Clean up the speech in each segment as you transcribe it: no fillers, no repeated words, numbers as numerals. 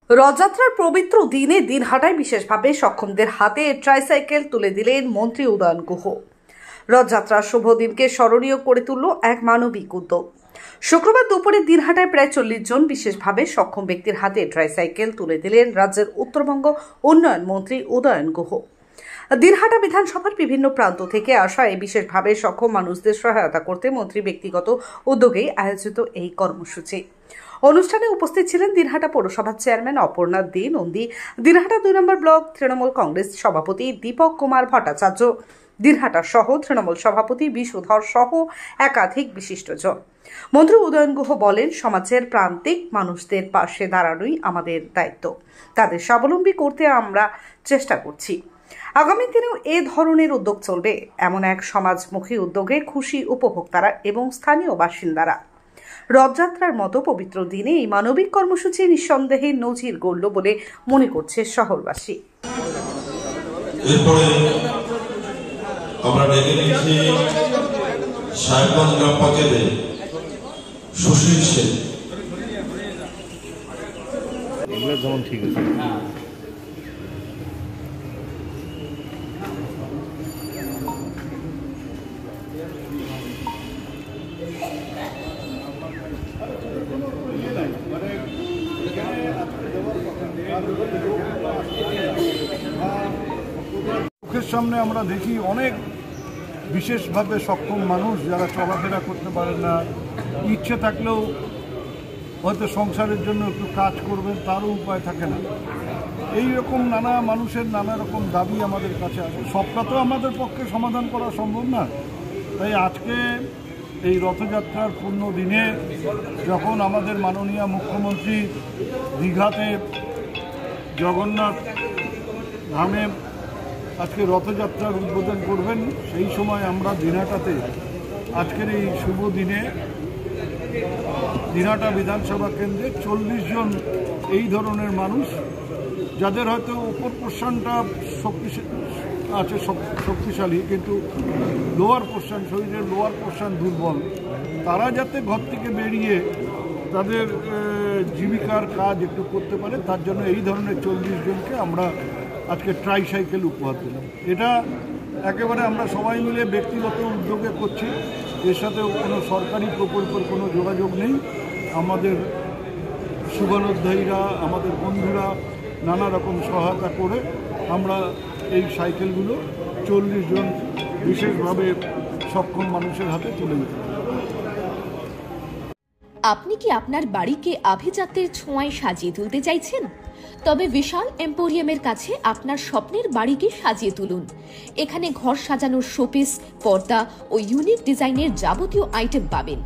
রথযাত্রার পবিত্র দিনে দিনহাটায় বিশেষভাবে সক্ষমদের হাতে ট্রাইসাইকেল তুলে দিলেন মন্ত্রী উদয়ন গুহ। রথযাত্রার শুভ দিনকে স্মরণীয় করে তুলল এক মানবিক উদ্যোগ। শুক্রবার দুপুরে দিনহাটায় প্রায় 40 জন বিশেষভাবে সক্ষম ব্যক্তির হাতে ট্রাইসাইকেল তুলে দিলেন রাজ্যের উত্তরবঙ্গ উন্নয়ন মন্ত্রী উদয়ন গুহ। দিনহাটা বিধানসভার বিভিন্ন প্রান্ত থেকে আসা এই বিশেষভাবে সক্ষম মানুষদের সহায়তা করতে মন্ত্রী ব্যক্তিগত উদ্যোগেই আয়োজিত এই কর্মসূচি। অনুষ্ঠানে উপস্থিত ছিলেন দিনহাটা পৌরসভার চেয়ারম্যান অপর্ণা দে নন্দী, দিনহাটা 2 নম্বর ব্লক তৃণমূল কংগ্রেস সভাপতি দীপক কুমার ভট্টাচার্য, দিনহাটা সহ তৃণমূল সভাপতি বিশুধর সহ একাধিক বিশিষ্টজন। মন্ত্রী উদয়ন গুহ বলেন, সমাজের প্রান্তিক মানুষদের পাশে দাঁড়ানোই আমাদের দায়িত্ব। তাদের স্বাবলম্বী করতে আমরা চেষ্টা করছি। আগামী দিনেও এ ধরনের উদ্যোগ চলবে। এমন এক সমাজমুখী উদ্যোগে খুশি উপভোক্তারা এবং স্থানীয় বাসিন্দারা। রথযাত্রার মতো পবিত্র দিনে এই মানবিক কর্মসূচি নিঃসন্দেহে নজির গড়ল বলে মনে করছে শহরবাসী। এরপরে আমরা ডেকে নিচ্ছি সাহেবগঞ্জ গ্রাম পঞ্চায়েতে সুশীল সেন। এগুলো যেমন ঠিক আছে। চোখের সামনে আমরা দেখি অনেক বিশেষভাবে সক্ষম মানুষ যারা চলাফেরা করতে পারেন না, ইচ্ছে থাকলেও হয়তো সংসারের জন্য একটু কাজ করবেন তারও উপায় থাকে না। এই রকম নানা মানুষের নানা রকম দাবি আমাদের কাছে আছে। সবটা তো আমাদের পক্ষে সমাধান করা সম্ভব না। তাই আজকে এই রথযাত্রার পূর্ণ দিনে যখন আমাদের মাননীয় মুখ্যমন্ত্রী দীঘাতে জগন্নাথ ধামে আজকে রথযাত্রার উদ্বোধন করবেন, সেই সময় আমরা দিনহাটাতে আজকের এই শুভ দিনে দিনহাটা বিধানসভা কেন্দ্রে 40 জন এই ধরনের মানুষ যাদের হয়তো উপর পোর্শনটা শক্তিশালী কিন্তু লোয়ার পোর্শন, শরীরের লোয়ার পোর্শন দুর্বল, তারা যাতে ঘর থেকে বেরিয়ে তাদের জীবিকার কাজ একটু করতে পারে, তার জন্য এই ধরনের 40 জনকে আমরা আজকে ট্রাইসাইকেল উপহার দিলাম। এটা একেবারে আমরা সবাই মিলে ব্যক্তিগত উদ্যোগে করছি, এর সাথে কোনো সরকারি প্রকল্পের কোনো যোগাযোগ নেই। আমাদের শুভানুধ্যায়ীরা, আমাদের বন্ধুরা নানা রকম সহায়তা করে আমরা এই সাইকেলগুলো 40 জন বিশেষভাবে সক্ষম মানুষের হাতে তুলে দিতে। আপনি কি আপনার বাড়িকে আভিজাত্যের ছোঁয়ায় সাজিয়ে তুলতে চাইছেন? তবে বিশাল এম্পোরিয়ামের কাছে আপনার স্বপ্নের বাড়িকে সাজিয়ে তুলুন। এখানে ঘর সাজানোর শোপিস, পর্দা ও ইউনিক ডিজাইনের যাবতীয় আইটেম পাবেন।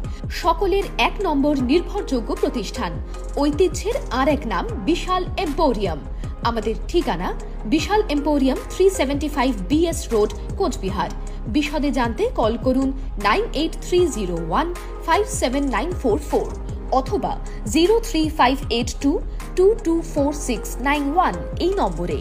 সকলের 1 নম্বর নির্ভরযোগ্য প্রতিষ্ঠান, ঐতিহ্যের আর এক নাম বিশাল এম্পোরিয়াম। আমাদের ঠিকানা বিশাল এম্পোরিয়াম 375 BS রোড, কোচবিহার। বিশদে জানতে কল করুন 9830157944 অথবা 03582224691 এই নম্বরে।